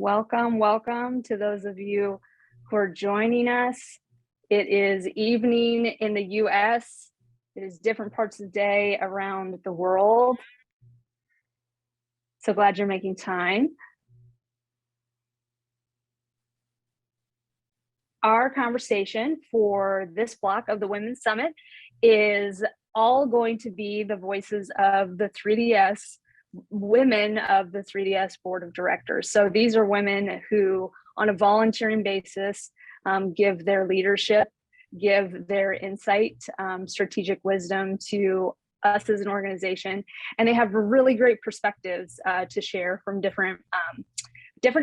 Welcome, welcome to those of you who are joining us. It is evening in the US. It is different parts of the day around the world. So glad you're making time. Our conversation for this block of the Women's Summit is all going to be the voices of the 3DS women of the 3DS board of directors. So these are women who, on a volunteering basis, give their leadership, give their insight, strategic wisdom to us as an organization, and they have really great perspectives to share from different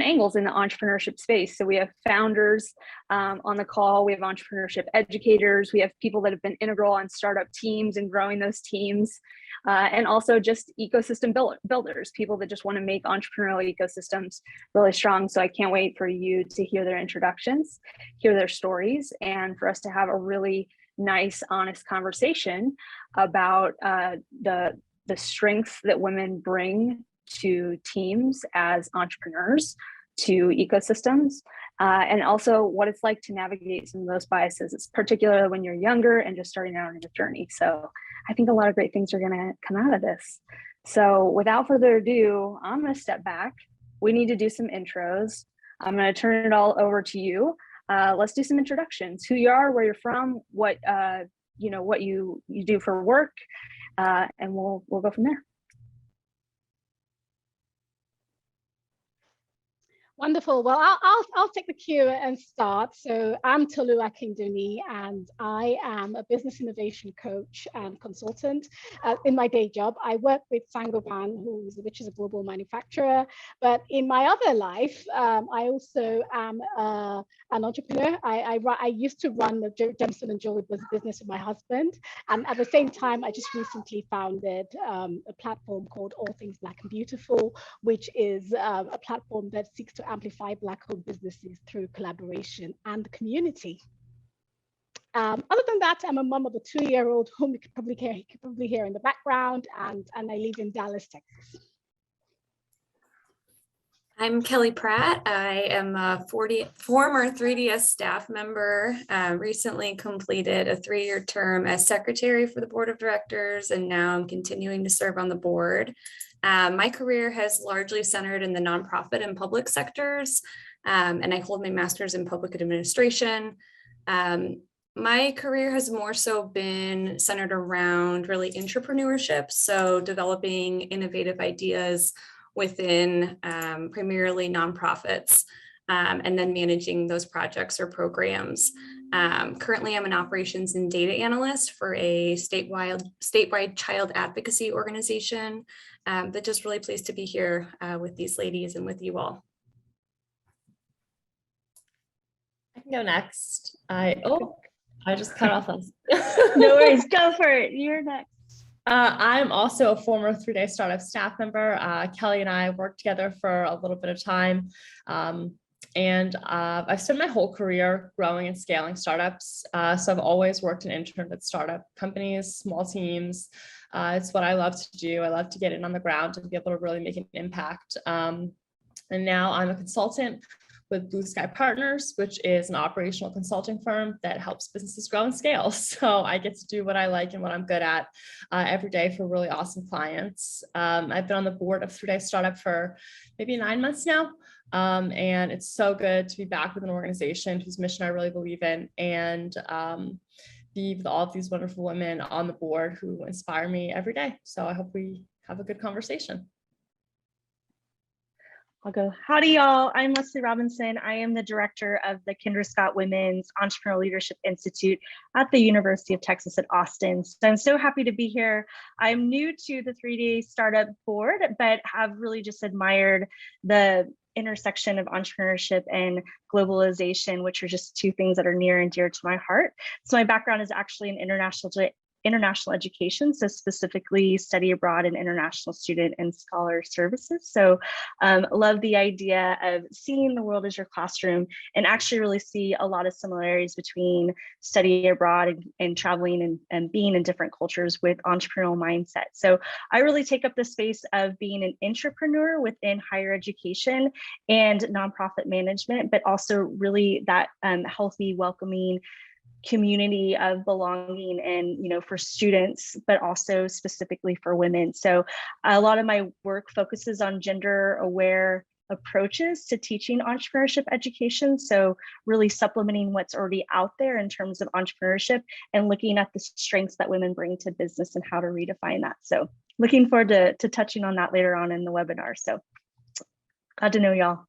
angles in the entrepreneurship space. So we have founders on the call, we have entrepreneurship educators, we have people that have been integral on startup teams and growing those teams, and also just ecosystem builders, people that just want to make entrepreneurial ecosystems really strong. So I can't wait for you to hear their introductions, hear their stories, and for us to have a really nice, honest conversation about the strengths that women bring to teams as entrepreneurs, to ecosystems, and also what it's like to navigate some of those biases. It's particularly when you're younger and just starting out on your journey. So I think a lot of great things are going to come out of this. So without further ado, I'm going to step back. We need to do some intros. I'm going to turn it all over to you. Let's do some introductions. Who you are, where you're from, what what you do for work, and we'll go from there. Wonderful. Well, I'll take the cue and start. So I'm Tolu Akindunni, and I am a business innovation coach and consultant. In my day job, I work with Saint-Gobain, which is a global manufacturer. But in my other life, I also am an entrepreneur. I used to run the Gemstone and Jewelry business with my husband, and at the same time, I just recently founded a platform called All Things Black and Beautiful, which is a platform that seeks to amplify Black-owned businesses through collaboration and community. Other than that, I'm a mom of a 2-year-old whom you could probably hear in the background, and I live in Dallas, Texas. I'm Kelly Pratt. I am a former 3DS staff member, recently completed a 3-year term as secretary for the board of directors, and now I'm continuing to serve on the board. My career has largely centered in the nonprofit and public sectors, and I hold my master's in public administration. My career has more so been centered around really entrepreneurship, so developing innovative ideas within primarily nonprofits, and then managing those projects or programs. Currently, I'm an operations and data analyst for a statewide child advocacy organization. But just really pleased to be here with these ladies and with you all. I can go next. I just cut off us. No worries, go for it. You're next. I'm also a former 3-Day Startup staff member. Kelly and I worked together for a little bit of time. And I've spent my whole career growing and scaling startups. So I've always worked and interned at startup companies, small teams. It's what I love to do. I love to get in on the ground and be able to really make an impact. And now I'm a consultant with Blue Sky Partners, which is an operational consulting firm that helps businesses grow and scale. So I get to do what I like and what I'm good at every day for really awesome clients. I've been on the board of 3-Day Startup for maybe 9 months now. And it's so good to be back with an organization whose mission I really believe in, and be with all of these wonderful women on the board who inspire me every day. So I hope we have a good conversation. I'll go. Howdy, y'all. I'm Lesley Robinson. I am the director of the Kendra Scott Women's Entrepreneurial Leadership Institute at the University of Texas at Austin. So I'm so happy to be here. I'm new to the 3D Startup Board, but have really just admired the intersection of entrepreneurship and globalization, which are just two things that are near and dear to my heart. So my background is actually in international education, so specifically study abroad and international student and scholar services. So love the idea of seeing the world as your classroom, and actually really see a lot of similarities between study abroad and traveling and being in different cultures with entrepreneurial mindset. So I really take up the space of being an entrepreneur within higher education and nonprofit management, but also really that healthy, welcoming community of belonging, and for students, but also specifically for women. So a lot of my work focuses on gender aware approaches to teaching entrepreneurship education. So really supplementing what's already out there in terms of entrepreneurship and looking at the strengths that women bring to business and how to redefine that. So looking forward to touching on that later on in the webinar. So glad to know y'all.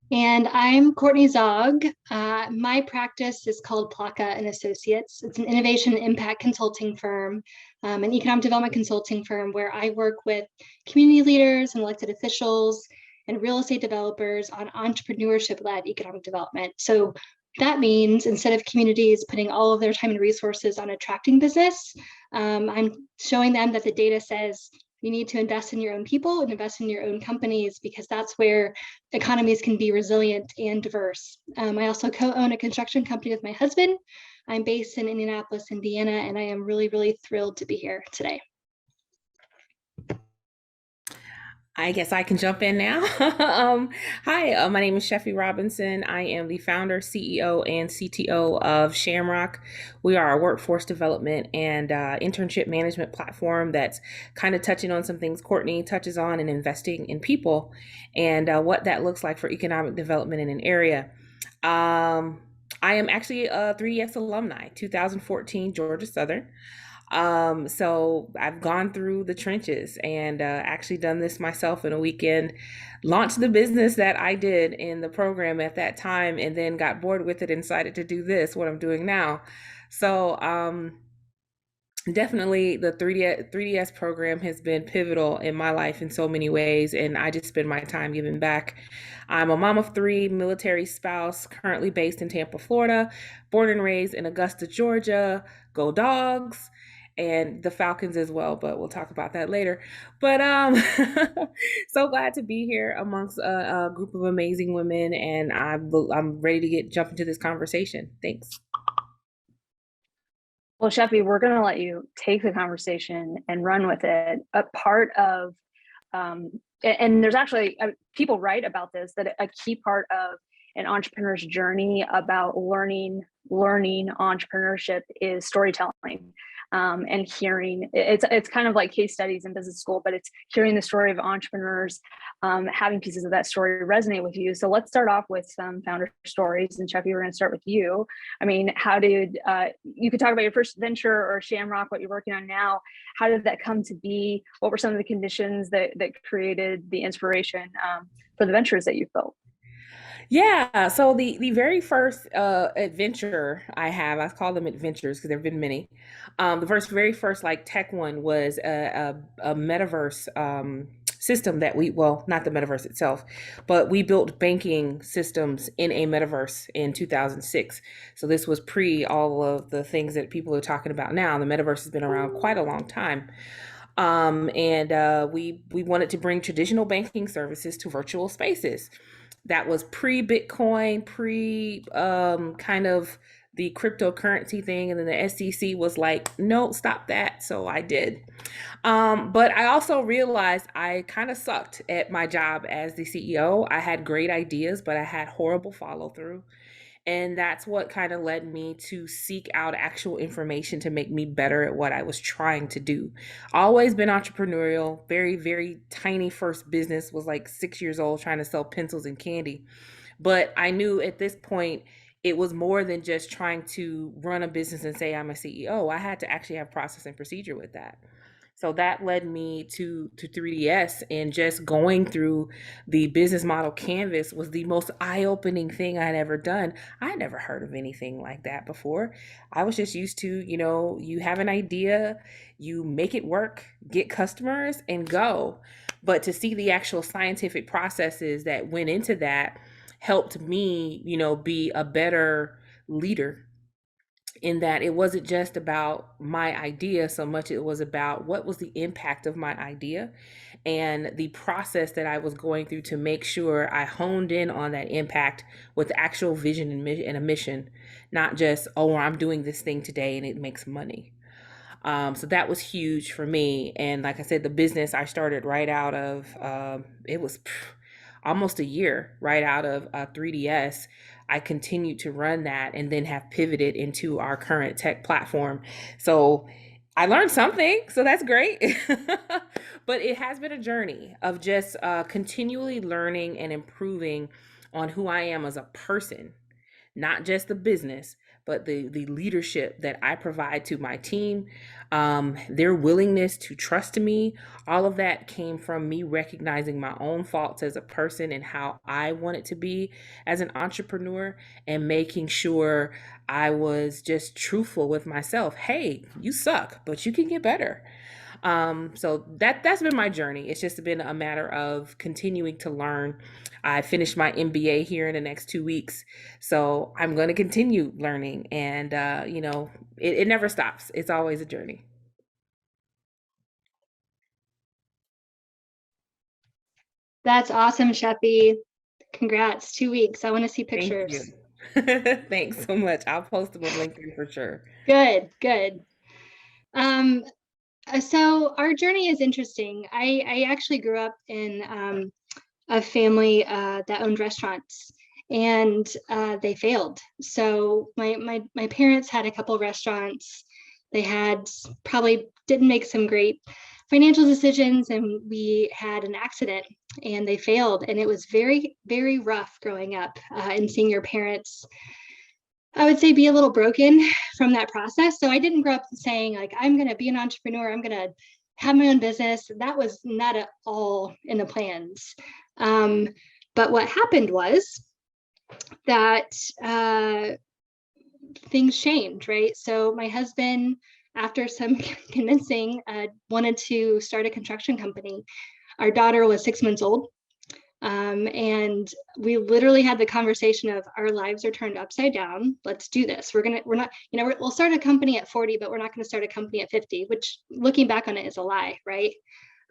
And I'm Courtney Zaugg. My practice is called Plaka and Associates. It's an innovation and impact consulting firm, an economic development consulting firm where I work with community leaders and elected officials and real estate developers on entrepreneurship-led economic development. So that means instead of communities putting all of their time and resources on attracting business, I'm showing them that the data says you need to invest in your own people and invest in your own companies, because that's where economies can be resilient and diverse. I also co-own a construction company with my husband. I'm based in Indianapolis, Indiana, and I am really, really thrilled to be here today. I guess I can jump in now. Hi, my name is Sheffie Robinson. I am the founder, CEO, and CTO of Shamrock. We are a workforce development and internship management platform that's kind of touching on some things Courtney touches on, and investing in people and what that looks like for economic development in an area. I am actually a 3DS alumni, 2014 Georgia Southern. So I've gone through the trenches and actually done this myself in a weekend, launched the business that I did in the program at that time, and then got bored with it and decided to do this, what I'm doing now. So definitely the 3DS program has been pivotal in my life in so many ways, and I just spend my time giving back. I'm a mom of 3, military spouse, currently based in Tampa, Florida, born and raised in Augusta, Georgia. Go Dogs! And the Falcons as well, but we'll talk about that later. But so glad to be here amongst a group of amazing women, and I'm ready to jump into this conversation. Thanks. Well, Sheffie, we're going to let you take the conversation and run with it. A part of, and there's actually people write about this, that a key part of an entrepreneur's journey about learning entrepreneurship is storytelling. And hearing, it's kind of like case studies in business school, but it's hearing the story of entrepreneurs, having pieces of that story resonate with you. So let's start off with some founder stories. And Sheffie, we're going to start with you. I mean, how did, you could talk about your first venture or Shamrock, what you're working on now. How did that come to be? What were some of the conditions that created the inspiration for the ventures that you built? Yeah, so the very first adventure I call them adventures because there have been many. The very first like tech one was a metaverse system that not the metaverse itself, but we built banking systems in a metaverse in 2006. So this was pre all of the things that people are talking about now. The metaverse has been around quite a long time. And we wanted to bring traditional banking services to virtual spaces. That was pre-Bitcoin, kind of the cryptocurrency thing. And then the SEC was like, no, stop that. So I did. But I also realized I kind of sucked at my job as the CEO. I had great ideas, but I had horrible follow through. And that's what kind of led me to seek out actual information to make me better at what I was trying to do. Always been entrepreneurial, very, very tiny first business, was like 6 years old trying to sell pencils and candy. But I knew at this point, it was more than just trying to run a business and say I'm a CEO. I had to actually have process and procedure with that. So that led me to 3DS, and just going through the business model canvas was the most eye-opening thing I'd ever done. I had never heard of anything like that before. I was just used to, you have an idea, you make it work, get customers and go. But to see the actual scientific processes that went into that helped me, be a better leader in that it wasn't just about my idea so much, it was about what was the impact of my idea and the process that I was going through to make sure I honed in on that impact with actual vision and a mission, not just, oh, I'm doing this thing today and it makes money. So that was huge for me. And like I said, the business I started right out of, it was almost a year right out of 3DS. I continued to run that and then have pivoted into our current tech platform. So I learned something, so that's great. But it has been a journey of just continually learning and improving on who I am as a person, not just the business, but the leadership that I provide to my team, their willingness to trust me. All of that came from me recognizing my own faults as a person and how I wanted to be as an entrepreneur, and making sure I was just truthful with myself. Hey, you suck, but you can get better. So that's been my journey. It's just been a matter of continuing to learn. I finished my MBA here in the next 2 weeks, so I'm going to continue learning, and it never stops. It's always a journey. That's awesome, Sheffie. Congrats, 2 weeks. I want to see pictures. Thank you. Thanks so much. I'll post them on LinkedIn for sure. Good, good. So our journey is interesting. I actually grew up in a family that owned restaurants, and they failed. So my parents had a couple of restaurants. They had probably didn't make some great financial decisions, and we had an accident and they failed. And it was very, very rough growing up and seeing your parents, I would say, be a little broken from that process. So I didn't grow up saying like, I'm going to be an entrepreneur, I'm going to have my own business. That was not at all in the plans. But what happened was that things changed, right? So my husband, after some convincing, wanted to start a construction company. Our daughter was 6 months old. And we literally had the conversation of, our lives are turned upside down. Let's do this. We'll start a company at 40, but we're not going to start a company at 50, which looking back on it is a lie, right?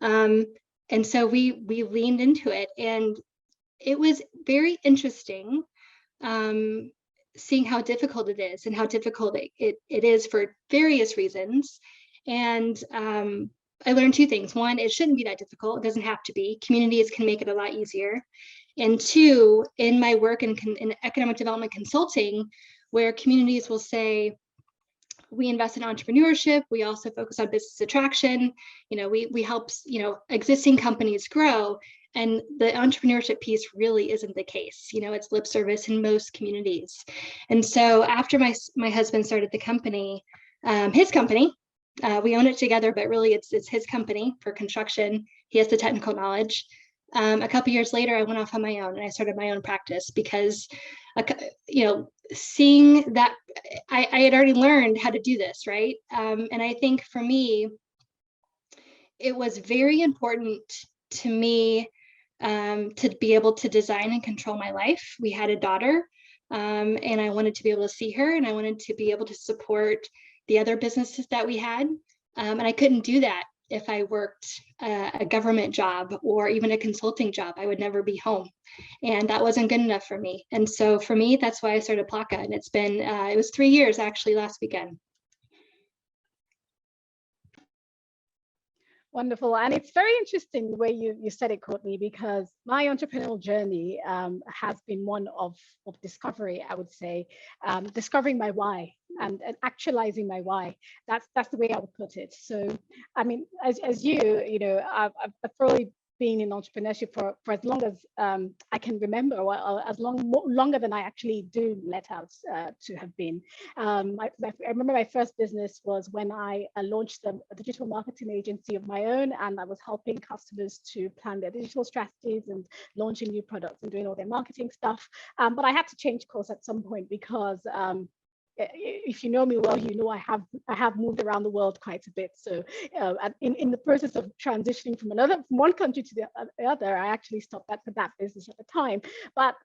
And so we leaned into it, and it was very interesting seeing how difficult it is and how difficult it is for various reasons. And I learned two things. One, it shouldn't be that difficult. It doesn't have to be. Communities can make it a lot easier. And two, in my work in economic development consulting, where communities will say, we invest in entrepreneurship, we also focus on business attraction, we help existing companies grow, and the entrepreneurship piece really isn't the case. It's lip service in most communities. And so after my husband started the company, his company, we own it together, but really it's his company for construction. He has the technical knowledge. A couple years later, I went off on my own and I started my own practice because, seeing that I had already learned how to do this, right? And I think for me, it was very important to me to be able to design and control my life. We had a daughter, and I wanted to be able to see her, and I wanted to be able to support the other businesses that we had. And I couldn't do that if I worked a government job or even a consulting job. I would never be home. And that wasn't good enough for me. And so for me, that's why I started Plaka. And it's been, it was 3 years actually last weekend. Wonderful. And it's very interesting the way you said it, Courtney, because my entrepreneurial journey has been one of discovery, I would say, discovering my why and actualizing my why. That's the way I would put it. So, I mean, as I've probably been in entrepreneurship for as long as I can remember, or longer than I actually do let out to have been. I remember my first business was when I launched a digital marketing agency of my own, and I was helping customers to plan their digital strategies and launching new products and doing all their marketing stuff. But I had to change course at some point because if you know me well, you know I have moved around the world quite a bit. So in the process of transitioning from one country to the other, I actually stopped that business at the time. But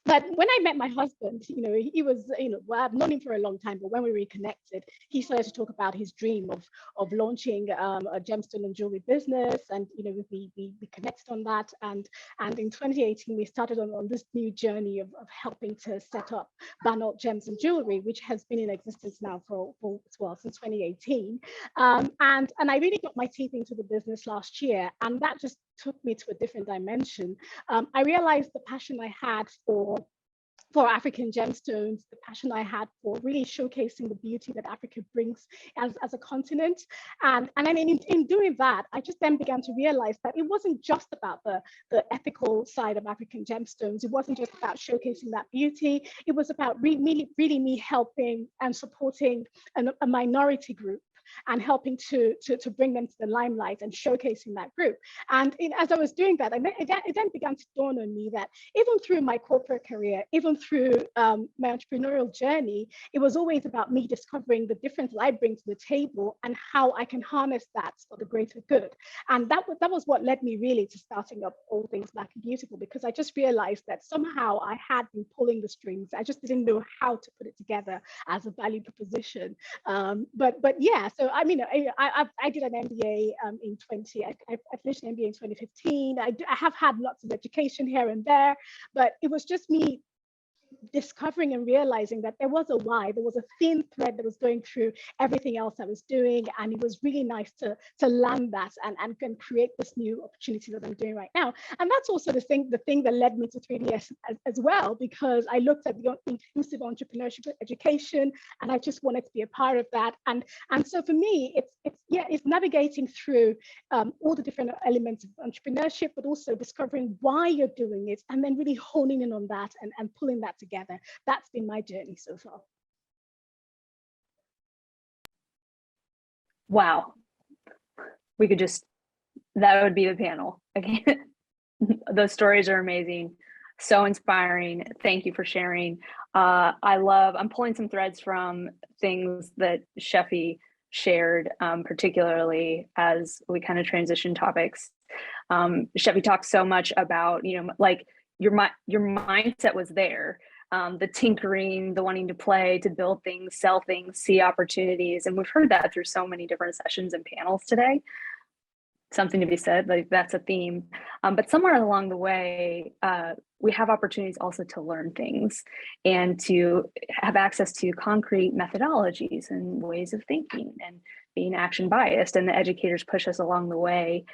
But when I met my husband, he was, well, I've known him for a long time, but when we reconnected, he started to talk about his dream of launching a gemstone and jewelry business. And, we connected on that. And in 2018, we started on this new journey of helping to set up Banalt Gems and Jewelry, which has been in existence now since 2018. And I really got my teeth into the business last year. And that just took me to a different dimension. I realized the passion I had for African gemstones, the passion I had for really showcasing the beauty that Africa brings as a continent. And then in doing that, I just then began to realize that it wasn't just about the ethical side of African gemstones. It wasn't just about showcasing that beauty. It was about really me helping and supporting a minority group and helping to bring them to the limelight and showcasing that group. And as I was doing that, it then began to dawn on me that even through my corporate career, even through my entrepreneurial journey, it was always about me discovering the difference I bring to the table and how I can harness that for the greater good. And that was what led me really to starting up All Things Black and Beautiful, because I just realized that somehow I had been pulling the strings. I just didn't know how to put it together as a value proposition. But yeah, so I mean, I did an MBA in 20. I finished an MBA in 2015. I have had lots of education here and there, but it was just me discovering and realizing that there was a why, there was a thin thread that was going through everything else I was doing. And it was really nice to land that and can create this new opportunity that I'm doing right now. And that's also the thing that led me to 3DS as well, because I looked at the inclusive entrepreneurship education and I just wanted to be a part of that. And so for me, it's navigating through all the different elements of entrepreneurship, but also discovering why you're doing it and then really honing in on that and pulling that together. That's been my journey so far. Wow. That would be the panel. Again, those stories are amazing. So inspiring. Thank you for sharing. I'm pulling some threads from things that Sheffie shared, particularly as we kind of transition topics. Sheffie talks so much about, like your mindset was there. The tinkering, the wanting to play, to build things, sell things, see opportunities. And we've heard that through so many different sessions and panels today. Something to be said, like that's a theme. But somewhere along the way, we have opportunities also to learn things and to have access to concrete methodologies and ways of thinking and being action biased, and the educators push us along the way.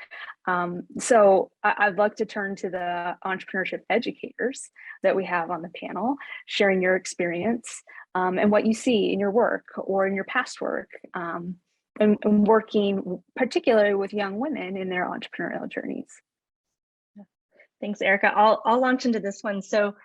So I'd like to turn to the entrepreneurship educators that we have on the panel, sharing your experience and what you see in your work or in your past work, and working particularly with young women in their entrepreneurial journeys. Thanks, Erika. I'll launch into this one. So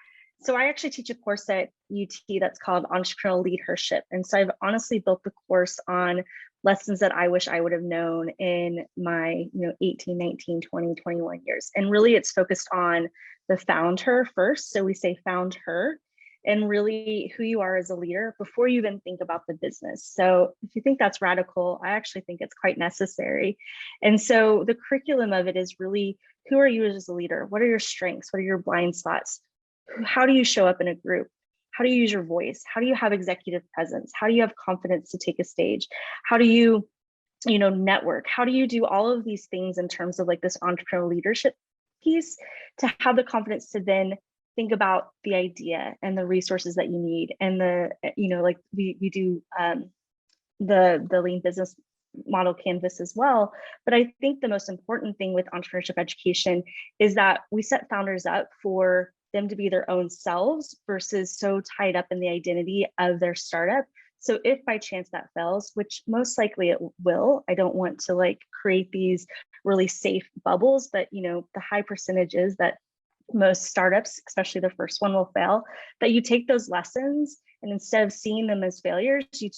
I actually teach a course at UT that's called Entrepreneurial Leadership. And so I've honestly built the course on lessons that I wish I would have known in my 18, 19, 20, 21 years. And really it's focused on the found her first. So we say found her, and really who you are as a leader before you even think about the business. So if you think that's radical, I actually think it's quite necessary. And so the curriculum of it is really, who are you as a leader? What are your strengths? What are your blind spots? How do you show up in a group? How do you use your voice? How do you have executive presence? How do you have confidence to take a stage? How do you, network? How do you do all of these things in terms of like this entrepreneurial leadership piece to have the confidence to then think about the idea and the resources that you need, and like we do the lean business model canvas as well. But I think the most important thing with entrepreneurship education is that we set founders up for them to be their own selves versus so tied up in the identity of their startup. So if by chance that fails, which most likely it will, I don't want to like create these really safe bubbles, but the high percentages that most startups, especially the first one, will fail, that you take those lessons and instead of seeing them as failures, you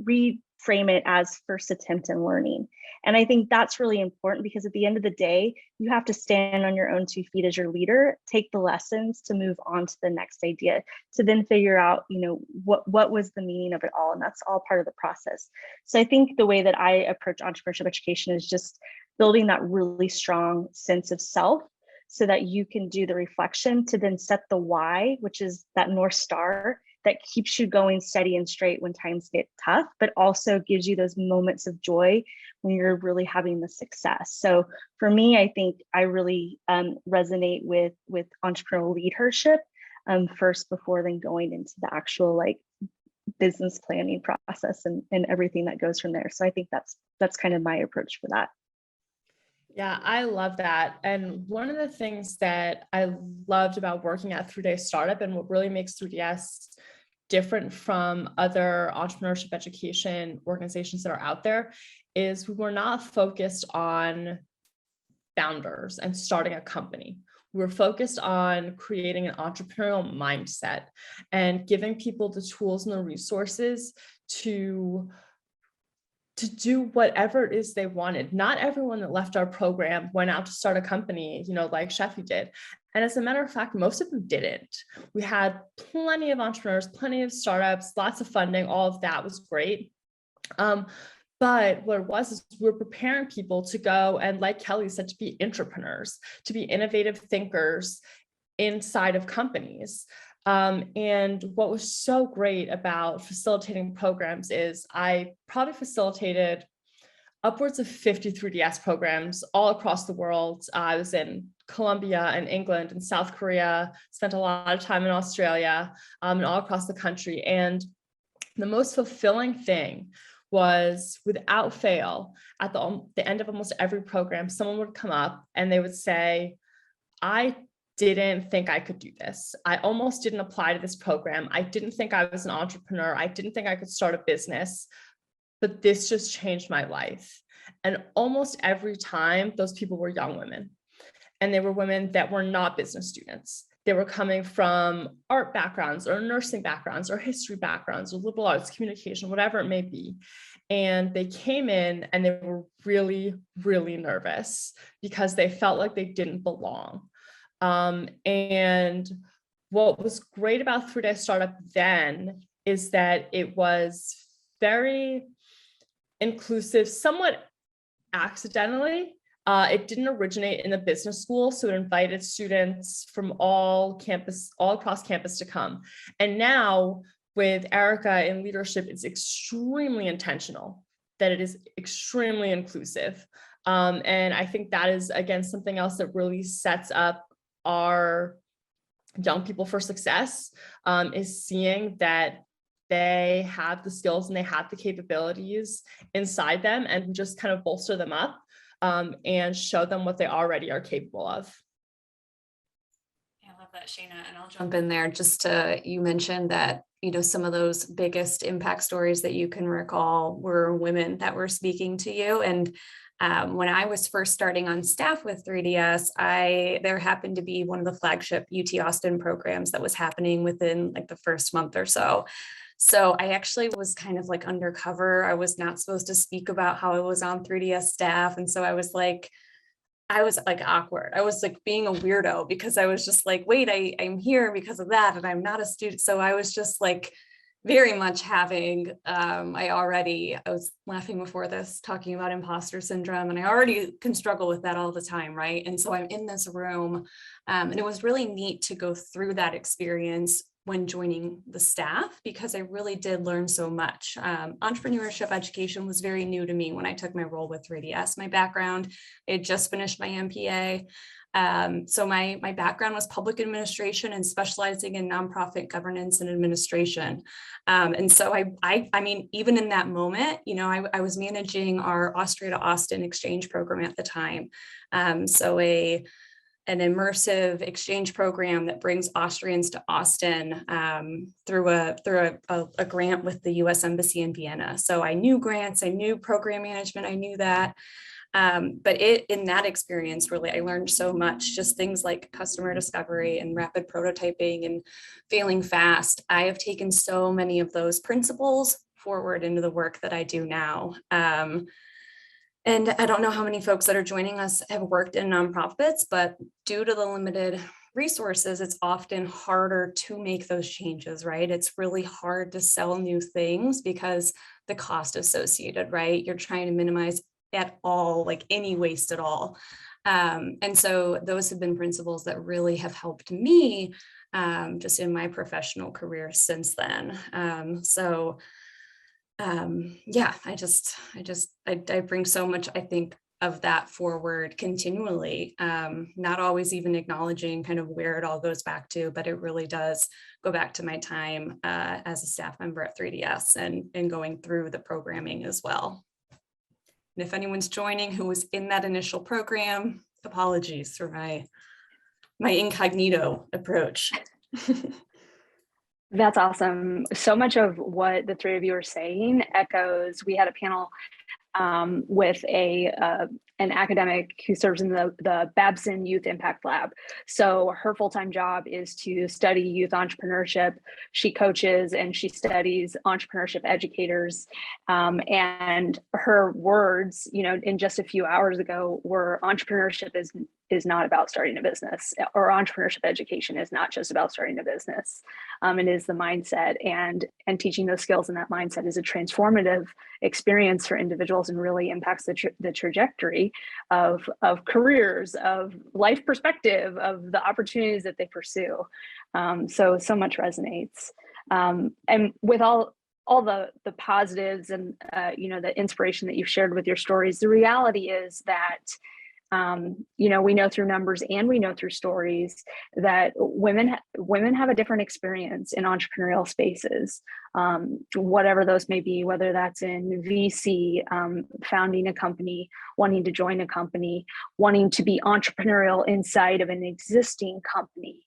reframe it as first attempt in learning. And I think that's really important, because at the end of the day, you have to stand on your own 2 feet as your leader, take the lessons to move on to the next idea, to then figure out, what was the meaning of it all. And that's all part of the process. So I think the way that I approach entrepreneurship education is just building that really strong sense of self, so that you can do the reflection to then set the why, which is that North Star that keeps you going steady and straight when times get tough, but also gives you those moments of joy when you're really having the success. So for me, I think I really resonate with entrepreneurial leadership first before then going into the actual like business planning process and everything that goes from there. So I think that's kind of my approach for that. Yeah, I love that. And one of the things that I loved about working at 3-Day Startup and what really makes 3DS different from other entrepreneurship education organizations that are out there is we were not focused on founders and starting a company. We were focused on creating an entrepreneurial mindset and giving people the tools and the resources to do whatever it is they wanted. Not everyone that left our program went out to start a company, like Sheffie did. And as a matter of fact, most of them didn't. We had plenty of entrepreneurs, plenty of startups, lots of funding, all of that was great. But what it was is we were preparing people to go and, like Kelly said, to be entrepreneurs, to be innovative thinkers inside of companies. And what was so great about facilitating programs is I probably facilitated upwards of 50 3DS programs all across the world. I was in Colombia and England and South Korea, spent a lot of time in Australia, and all across the country. And the most fulfilling thing was, without fail, at the end of almost every program, someone would come up and they would say, I didn't think I could do this. I almost didn't apply to this program. I didn't think I was an entrepreneur. I didn't think I could start a business, but this just changed my life. And almost every time, those people were young women. And they were women that were not business students. They were coming from art backgrounds or nursing backgrounds or history backgrounds or liberal arts, communication, whatever it may be. And they came in and they were really, really nervous because they felt like they didn't belong. And what was great about 3-Day Startup then is that it was very inclusive, somewhat accidentally. It didn't originate in the business school, so it invited students from all across campus to come. And now with Erika in leadership, it's extremely intentional, that it is extremely inclusive. And I think that is, again, something else that really sets up our young people for success, is seeing that they have the skills and they have the capabilities inside them, and just kind of bolster them up and show them what they already are capable of. I love that, Shayna. And I'll jump in there you mentioned that, some of those biggest impact stories that you can recall were women that were speaking to you. And when I was first starting on staff with 3DS, there happened to be one of the flagship UT Austin programs that was happening within like the first month or so. So I actually was kind of like undercover. I was not supposed to speak about how I was on 3DS staff. And so I was like awkward. I was like being a weirdo because I was just like, wait, I'm here because of that. And I'm not a student. So I was just like very much having, I was laughing before this, talking about imposter syndrome, and I already can struggle with that all the time, right? And so I'm in this room, and it was really neat to go through that experience when joining the staff, because I really did learn so much. Entrepreneurship education was very new to me when I took my role with 3DS. My background, I had just finished my MPA. So my background was public administration and specializing in nonprofit governance and administration. And so I mean, even in that moment, I was managing our Austria to Austin exchange program at the time. So an immersive exchange program that brings Austrians to Austin through a grant with the U.S. Embassy in Vienna. So I knew grants, I knew program management, I knew that. But in that experience, really, I learned so much, just things like customer discovery and rapid prototyping and failing fast. I have taken so many of those principles forward into the work that I do now. And I don't know how many folks that are joining us have worked in nonprofits, but due to the limited resources, it's often harder to make those changes, right? It's really hard to sell new things because the cost associated, right? You're trying to minimize at all, like any waste at all. And so those have been principles that really have helped me just in my professional career since then. Yeah, I bring so much, I think, of that forward continually, not always even acknowledging kind of where it all goes back to, but it really does go back to my time as a staff member at 3DS and going through the programming as well. And if anyone's joining who was in that initial program, apologies for my incognito approach. That's awesome. So much of what the three of you are saying echoes. We had a panel with an academic who serves in the Babson Youth Impact Lab. So her full-time job is to study youth entrepreneurship. She coaches and she studies entrepreneurship educators. And her words, in just a few hours ago, were entrepreneurship is not about starting a business, or entrepreneurship education is not just about starting a business. It is the mindset, and teaching those skills and that mindset is a transformative experience for individuals and really impacts the trajectory of careers, of life perspective, of the opportunities that they pursue. So much resonates. And with all the positives and the inspiration that you've shared with your stories, the reality is that we know through numbers and we know through stories that women have a different experience in entrepreneurial spaces, whatever those may be, whether that's in VC, founding a company, wanting to join a company, wanting to be entrepreneurial inside of an existing company.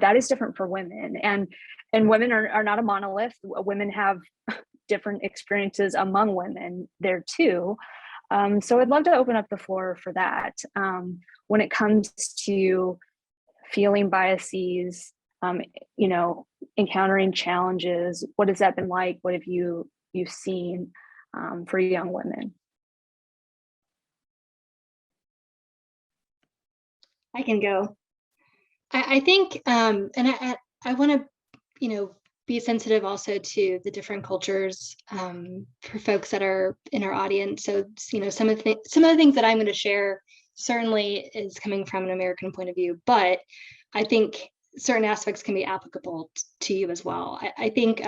That is different for women, and women are not a monolith. Women have different experiences among women there too. So I'd love to open up the floor for that. When it comes to feeling biases, encountering challenges, what has that been like? What have you've seen for young women? I can go. I think, and I want to, be sensitive also to the different cultures for folks that are in our audience. So, some of the things that I'm going to share certainly is coming from an American point of view, but I think certain aspects can be applicable to you as well. I think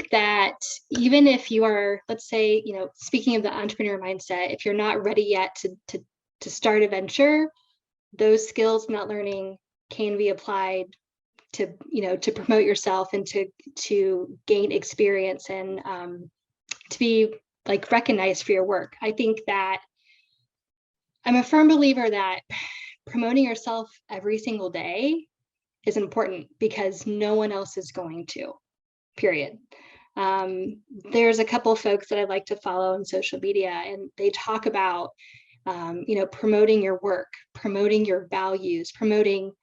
that even if you are, let's say, speaking of the entrepreneur mindset, if you're not ready yet to start a venture, those skills not learning can be applied to promote yourself and to gain experience and to be recognized for your work. I think that I'm a firm believer that promoting yourself every single day is important because no one else is going to, period. There's a couple of folks that I like to follow on social media, and they talk about promoting your work, promoting your values, promoting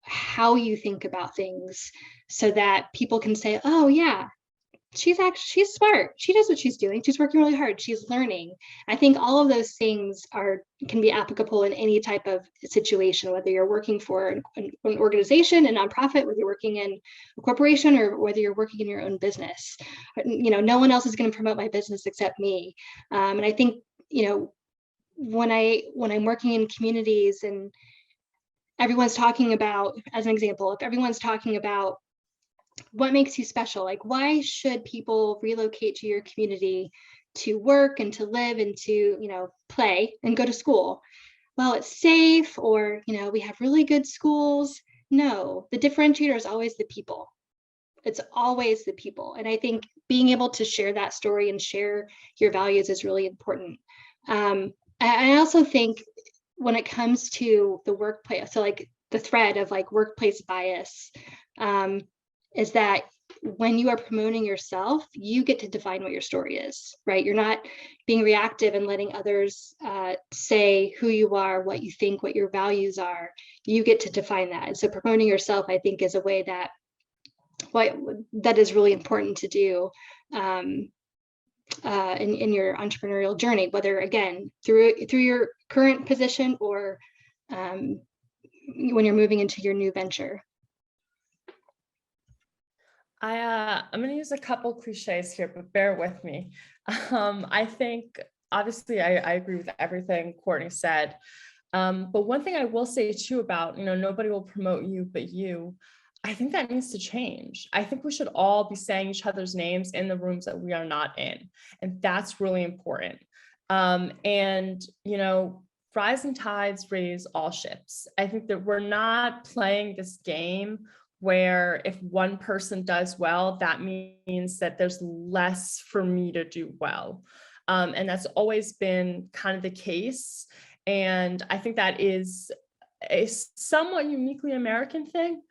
how you think about things, so that people can say, oh yeah, she's smart, she knows what she's doing, she's working really hard, she's learning. I think all of those things can be applicable in any type of situation, whether you're working for an organization, a nonprofit, whether you're working in a corporation, or whether you're working in your own business. No one else is going to promote my business except me. And I think when I'm working in communities and everyone's talking about, as an example, if everyone's talking about what makes you special, like why should people relocate to your community to work and to live and to, play and go to school? Well, it's safe, or, we have really good schools. No, the differentiator is always the people. It's always the people. And I think being able to share that story and share your values is really important. I also think when it comes to the workplace, so the thread of workplace bias, is that when you are promoting yourself, you get to define what your story is, right? You're not being reactive and letting others say who you are, what you think, what your values are. You get to define that. And so promoting yourself, I think, is a way that is really important to do in your entrepreneurial journey, whether again through your current position or when you're moving into your new venture. I'm going to use a couple cliches here, but bear with me. I think obviously I agree with everything Courtney said. But one thing I will say too about, nobody will promote you but you. I think that needs to change. I think we should all be saying each other's names in the rooms that we are not in. And that's really important. And, rising tides raise all ships. I think that we're not playing this game where if one person does well, that means that there's less for me to do well. And that's always been kind of the case. And I think that is a somewhat uniquely American thing.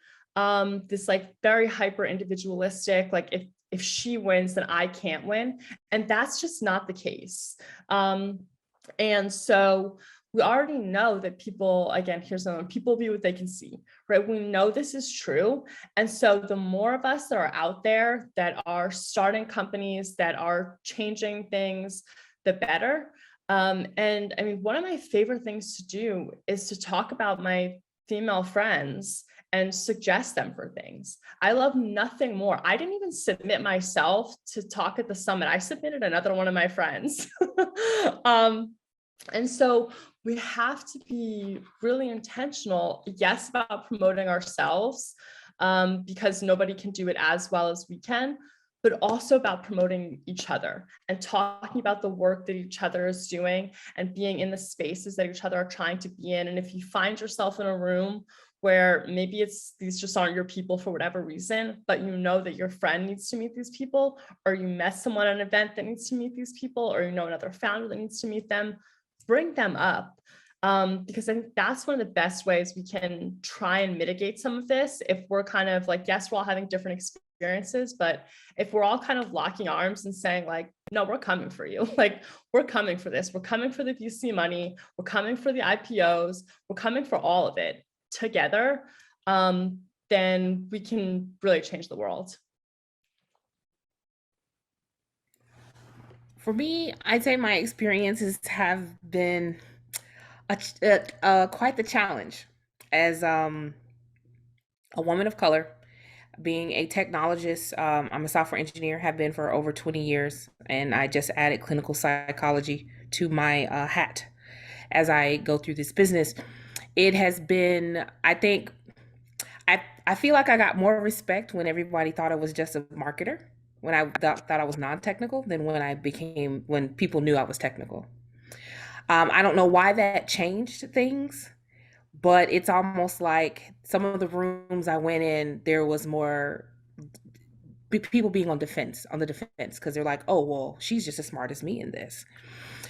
This like very hyper individualistic, like if she wins, then I can't win. And that's just not the case. And so we already know that people, again, here's someone, people view what they can see, right? We know this is true. And so the more of us that are out there that are starting companies, that are changing things, the better. And I mean, one of my favorite things to do is to talk about my female friends and suggest them for things. I love nothing more. I didn't even submit myself to talk at the summit. I submitted another one of my friends. And so we have to be really intentional, yes, about promoting ourselves, because nobody can do it as well as we can, but also about promoting each other and talking about the work that each other is doing and being in the spaces that each other are trying to be in. And if you find yourself in a room where maybe these just aren't your people for whatever reason, but you know that your friend needs to meet these people, or you met someone at an event that needs to meet these people, or another founder that needs to meet them, bring them up. Because I think that's one of the best ways we can try and mitigate some of this. If we're kind of like, yes, we're all having different experiences, but if we're all kind of locking arms and saying like, no, we're coming for you. Like, we're coming for this. We're coming for the VC money. We're coming for the IPOs. We're coming for all of it together. Then we can really change the world. For me, I'd say my experiences have been quite the challenge as a woman of color, being a technologist. I'm a software engineer, have been for over 20 years, and I just added clinical psychology to my hat as I go through this business. It has been, I think, I feel like I got more respect when everybody thought I was just a marketer, when I thought I was non-technical, than when people knew I was technical. I don't know why that changed things, but it's almost like some of the rooms I went in, there was more people being on the defense, because they're like, oh, well, she's just as smart as me in this.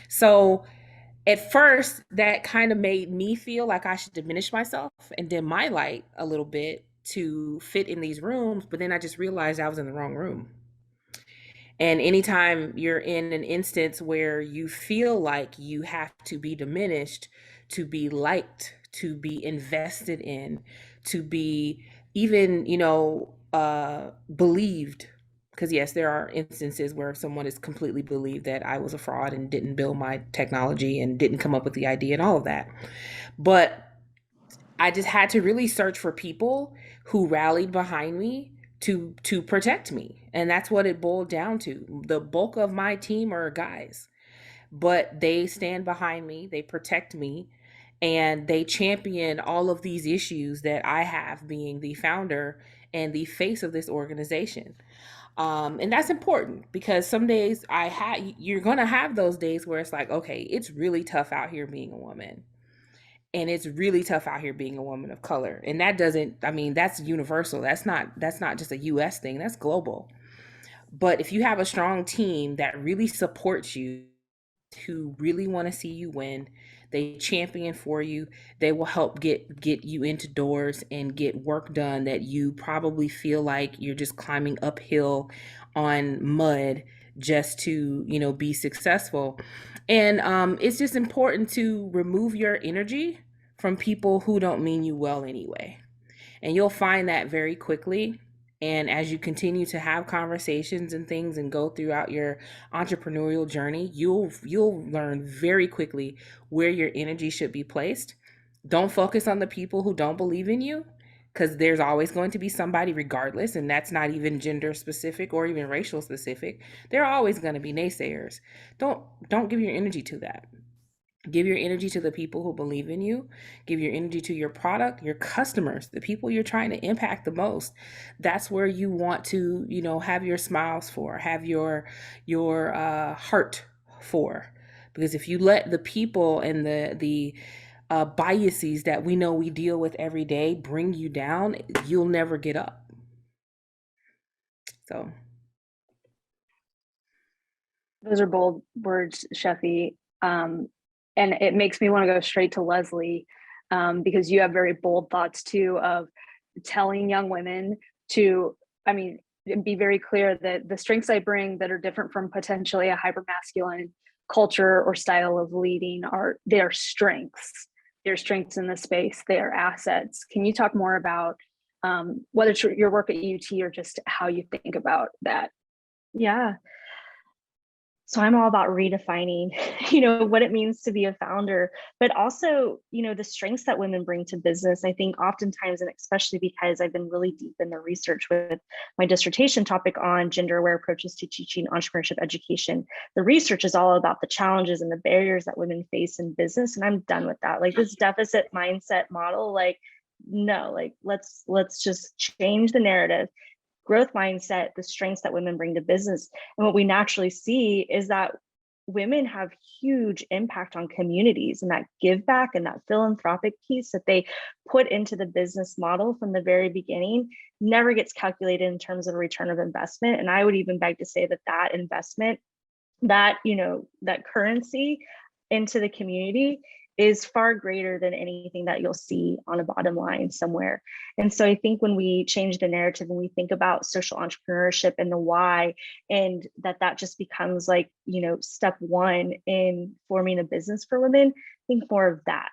So at first, that kind of made me feel like I should diminish myself and dim my light a little bit to fit in these rooms. But then I just realized I was in the wrong room. And anytime you're in an instance where you feel like you have to be diminished, to be liked, to be invested in, to be even, believed, because yes, there are instances where someone is completely believed that I was a fraud and didn't build my technology and didn't come up with the idea and all of that. But I just had to really search for people who rallied behind me to protect me. And that's what it boiled down to. The bulk of my team are guys, but they stand behind me, they protect me, and they champion all of these issues that I have, being the founder and the face of this organization. And that's important, because some days you're going to have those days where it's like, okay, it's really tough out here being a woman. And it's really tough out here being a woman of color. And that's universal. That's not just a US thing, that's global. But if you have a strong team that really supports you, who really want to see you win, they champion for you, they will help get you into doors and get work done that you probably feel like you're just climbing uphill on mud just to, be successful. And it's just important to remove your energy from people who don't mean you well anyway. And you'll find that very quickly. And as you continue to have conversations and things and go throughout your entrepreneurial journey, you'll learn very quickly where your energy should be placed. Don't focus on the people who don't believe in you, because there's always going to be somebody regardless, and that's not even gender specific or even racial specific. There are always going to be naysayers. Don't give your energy to that. Give your energy to the people who believe in you. Give your energy to your product, your customers, the people you're trying to impact the most. That's where you want to, have your smiles for, have your heart for. Because if you let the people and the biases that we know we deal with every day bring you down, you'll never get up. So. Those are bold words, Sheffie. And it makes me want to go straight to Lesley, because you have very bold thoughts too of telling young women to, be very clear that the strengths I bring that are different from potentially a hypermasculine culture or style of leading are their strengths. Their strengths in the space, their assets. Can you talk more about whether it's your work at UT or just how you think about that? Yeah. So I'm all about redefining, what it means to be a founder, but also, the strengths that women bring to business. I think oftentimes, and especially because I've been really deep in the research with my dissertation topic on gender-aware approaches to teaching entrepreneurship education, the research is all about the challenges and the barriers that women face in business. And I'm done with that. Like this deficit mindset model, no, let's just change the narrative. Growth mindset, the strengths that women bring to business. And what we naturally see is that women have huge impact on communities, and that give back and that philanthropic piece that they put into the business model from the very beginning never gets calculated in terms of a return of investment. And I would even beg to say that investment, that currency into the community is far greater than anything that you'll see on a bottom line somewhere. And so I think when we change the narrative and we think about social entrepreneurship and the why, and that just becomes step one in forming a business for women, think more of that.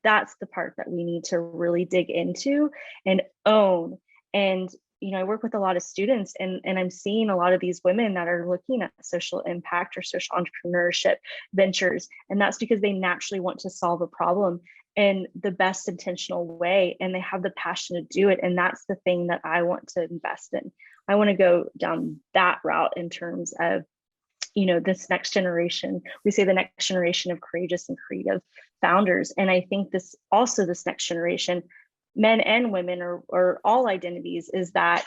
That's the part that we need to really dig into and own. And I work with a lot of students, and I'm seeing a lot of these women that are looking at social impact or social entrepreneurship ventures. And that's because they naturally want to solve a problem in the best intentional way, and they have the passion to do it. And that's the thing that I want to invest in. I want to go down that route in terms of, this next generation. We say the next generation of courageous and creative founders. And I think this next generation, men and women, or all identities, is that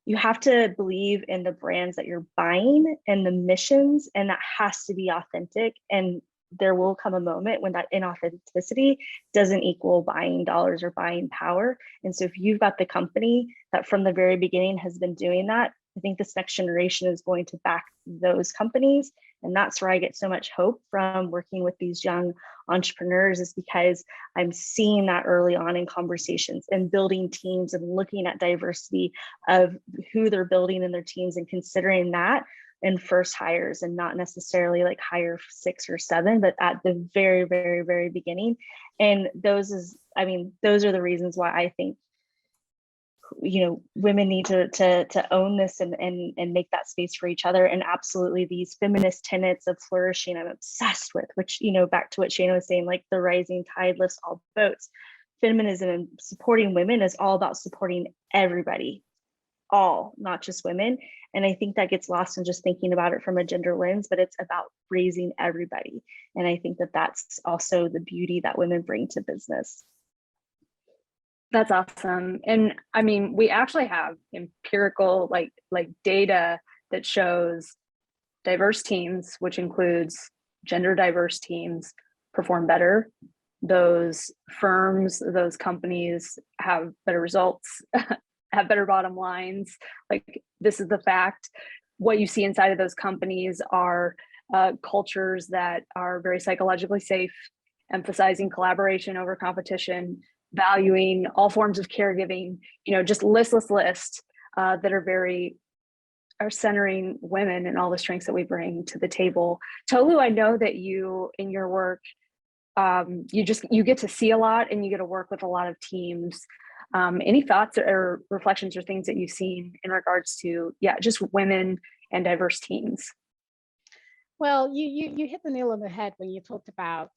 you have to believe in the brands that you're buying and the missions, and that has to be authentic. And there will come a moment when that inauthenticity doesn't equal buying dollars or buying power. And so if you've got the company that from the very beginning has been doing that, I think this next generation is going to back those companies. And that's where I get so much hope from working with these young entrepreneurs, is because I'm seeing that early on in conversations and building teams and looking at diversity of who they're building in their teams and considering that in first hires, and not necessarily hire 6 or 7, but at the very, very, very beginning. And those are the reasons why I think women need to own this and make that space for each other. And absolutely, these feminist tenets of flourishing, I'm obsessed with, which, back to what Shayna was saying, the rising tide lifts all boats. Feminism and supporting women is all about supporting everybody, all, not just women. And I think that gets lost in just thinking about it from a gender lens, but it's about raising everybody. And I think that that's also the beauty that women bring to business. That's awesome. And we actually have empirical data that shows diverse teams, which includes gender diverse teams, perform better. Those firms, those companies have better results, have better bottom lines. This is the fact. What you see inside of those companies are cultures that are very psychologically safe, emphasizing collaboration over competition, valuing all forms of caregiving, just list that are centering women and all the strengths that we bring to the table. Tolu, I know that you, in your work, you get to see a lot and you get to work with a lot of teams. Any thoughts or reflections or things that you've seen in regards to, just women and diverse teams? Well, you hit the nail on the head when you talked about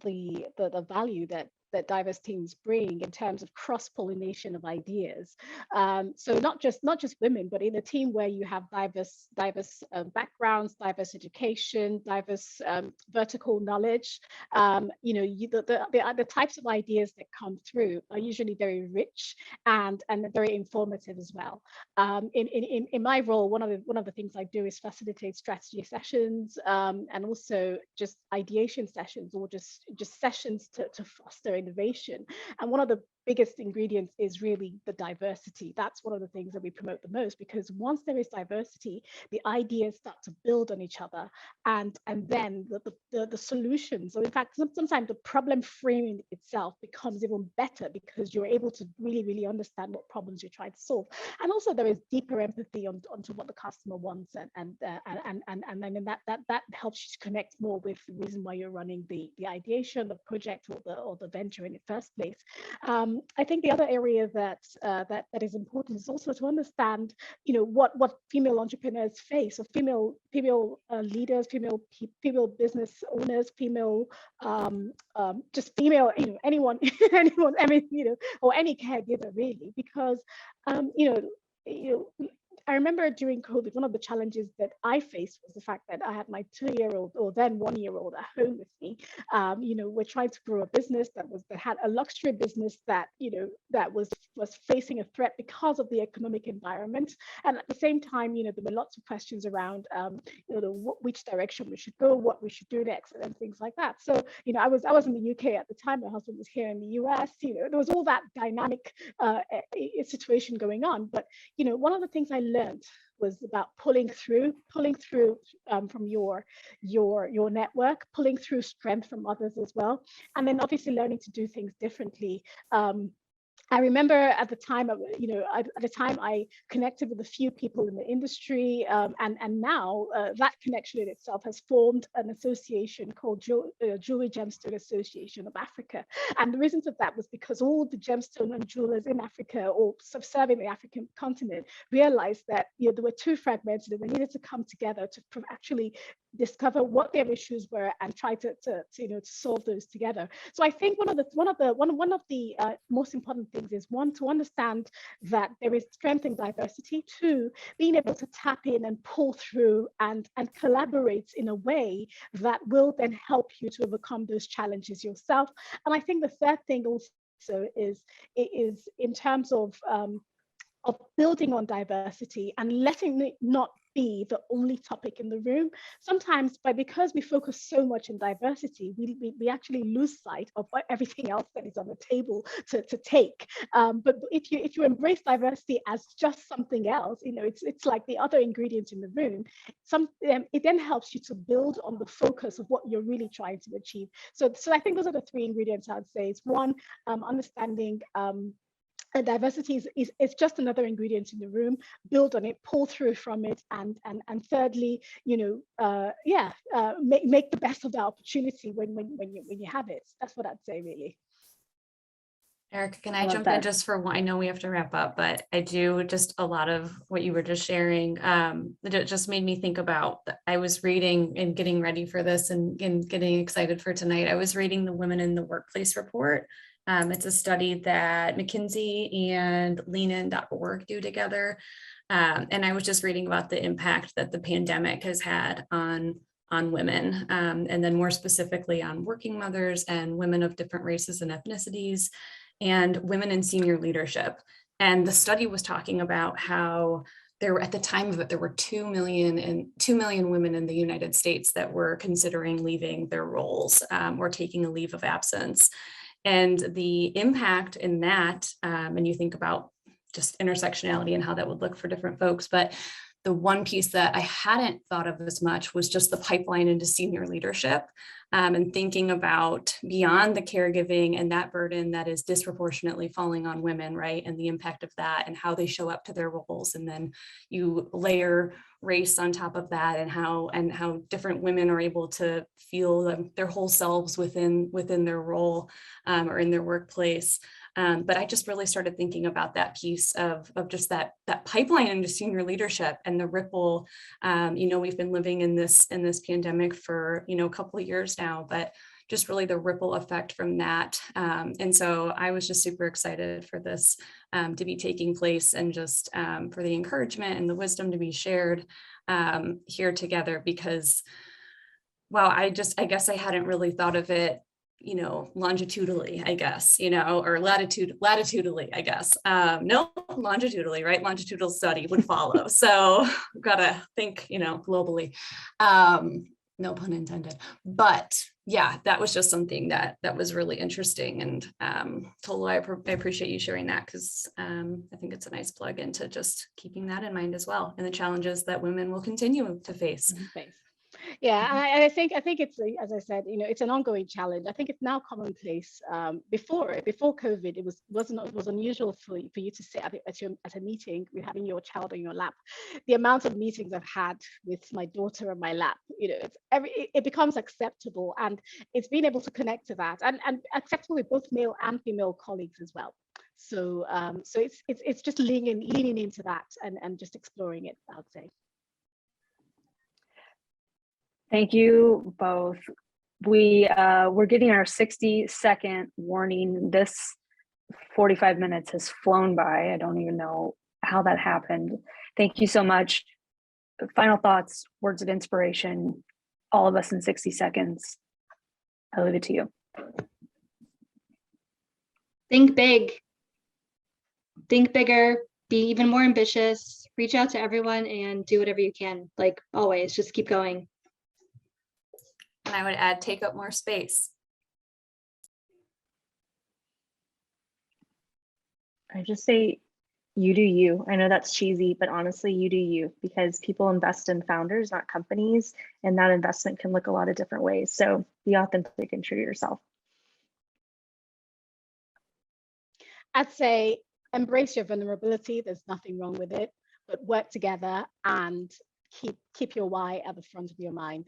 the value that that diverse teams bring in terms of cross-pollination of ideas. So not just women, but in a team where you have diverse backgrounds, diverse education, diverse vertical knowledge, the types of ideas that come through are usually very rich and very informative as well. In my role, one of the things I do is facilitate strategy sessions, and also just ideation sessions, or just sessions to foster innovation. And one of the biggest ingredients is really the diversity. That's one of the things that we promote the most, because once there is diversity, the ideas start to build on each other, and then the solutions, or in fact sometimes the problem framing itself becomes even better, because you're able to really understand what problems you're trying to solve. And also there is deeper empathy onto what the customer wants, and then that helps you to connect more with the reason why you're running the ideation, the project, or the venture in the first place. I think the other area that is important is also to understand, what female entrepreneurs face, or female leaders, female business owners, female just female, anyone, or any caregiver really, because I remember during COVID, one of the challenges that I faced was the fact that I had my 2-year-old, or then 1-year-old, at home with me. We're trying to grow a business that had a luxury business that was facing a threat because of the economic environment, and at the same time, there were lots of questions around, which direction we should go, what we should do next, and things like that. So, I was in the UK at the time. My husband was here in the US. There was all that dynamic situation going on. But one of the things I learned was about pulling through from your network, pulling through strength from others as well, and then obviously learning to do things differently. I remember at the time, I connected with a few people in the industry, and now that connection in itself has formed an association called Jewelry Gemstone Association of Africa. And the reason for that was because all the gemstone and jewelers in Africa, or subserving the African continent, realized that there were too fragmented, and they needed to come together to actually discover what their issues were and try to solve those together. So I think one of the most important things is, one, to understand that there is strength in diversity. Two, being able to tap in and pull through and collaborate in a way that will then help you to overcome those challenges yourself. And I think the third thing also is in terms of building on diversity and letting it not be the only topic in the room. Sometimes, because we focus so much on diversity, we actually lose sight of everything else that is on the table to take. But if you embrace diversity as just something else, it's like the other ingredients in the room. It then helps you to build on the focus of what you're really trying to achieve. So I think those are the 3 ingredients I would say. Is one, understanding diversity is just another ingredient in the room. Build on it, pull through from it, and thirdly, make the best of the opportunity when you have it. That's what I'd say, really. Erika, can I jump in just for one? I know we have to wrap up, but I do, just a lot of what you were just sharing. It just made me think about, I was reading and getting ready for this and getting excited for tonight. I was reading the Women in the Workplace report. It's a study that McKinsey and leanin.org do together. And I was just reading about the impact that the pandemic has had on women, and then more specifically on working mothers and women of different races and ethnicities, and women in senior leadership. And the study was talking about how at the time of it, there were 2 million women in the United States that were considering leaving their roles, or taking a leave of absence. And the impact in that, and you think about just intersectionality and how that would look for different folks, but the one piece that I hadn't thought of as much was just the pipeline into senior leadership, and thinking about beyond the caregiving and that burden that is disproportionately falling on women, right? And the impact of that and how they show up to their roles. And then you layer race on top of that, and how different women are able to feel their whole selves within their role, or in their workplace. But I just really started thinking about that piece of just that pipeline into senior leadership and the ripple. We've been living in this pandemic for a couple of years now, but just really the ripple effect from that. And so I was just super excited for this to be taking place, and just for the encouragement and the wisdom to be shared here together, because wow, I guess I hadn't really thought of it, longitudinally, I guess, or latitudinally, I guess. No, longitudinally, right? Longitudinal study would follow. So gotta think, globally. No pun intended. But yeah, that was just something that was really interesting. And Tolu, I appreciate you sharing that, because I think it's a nice plug into just keeping that in mind as well, and the challenges that women will continue to face. Yeah, and I think it's, as I said, it's an ongoing challenge. I think it's now commonplace. Before COVID, it was unusual for you to sit at a meeting with having your child on your lap. The amount of meetings I've had with my daughter on my lap, it becomes acceptable, and it's being able to connect to that, and acceptable with both male and female colleagues as well. So it's just leaning into that and just exploring it, I would say. Thank you both. We're getting our 60-second warning. This 45 minutes has flown by. I don't even know how that happened. Thank you so much. Final thoughts, words of inspiration, all of us in 60 seconds. I leave it to you. Think big. Think bigger. Be even more ambitious. Reach out to everyone and do whatever you can. Like always, just keep going. And I would add, take up more space. I just say, you do you. I know that's cheesy, but honestly, you do you, because people invest in founders, not companies, and that investment can look a lot of different ways. So be authentic and true to yourself. I'd say embrace your vulnerability. There's nothing wrong with it, but work together and keep your why at the front of your mind.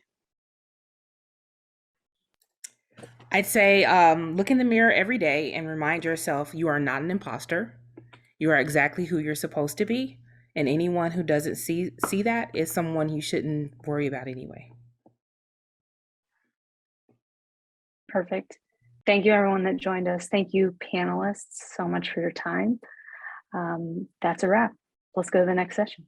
I'd say look in the mirror every day and remind yourself you are not an imposter. You are exactly who you're supposed to be. And anyone who doesn't see that is someone you shouldn't worry about anyway. Perfect. Thank you, everyone that joined us. Thank you, panelists, so much for your time. That's a wrap. Let's go to the next session.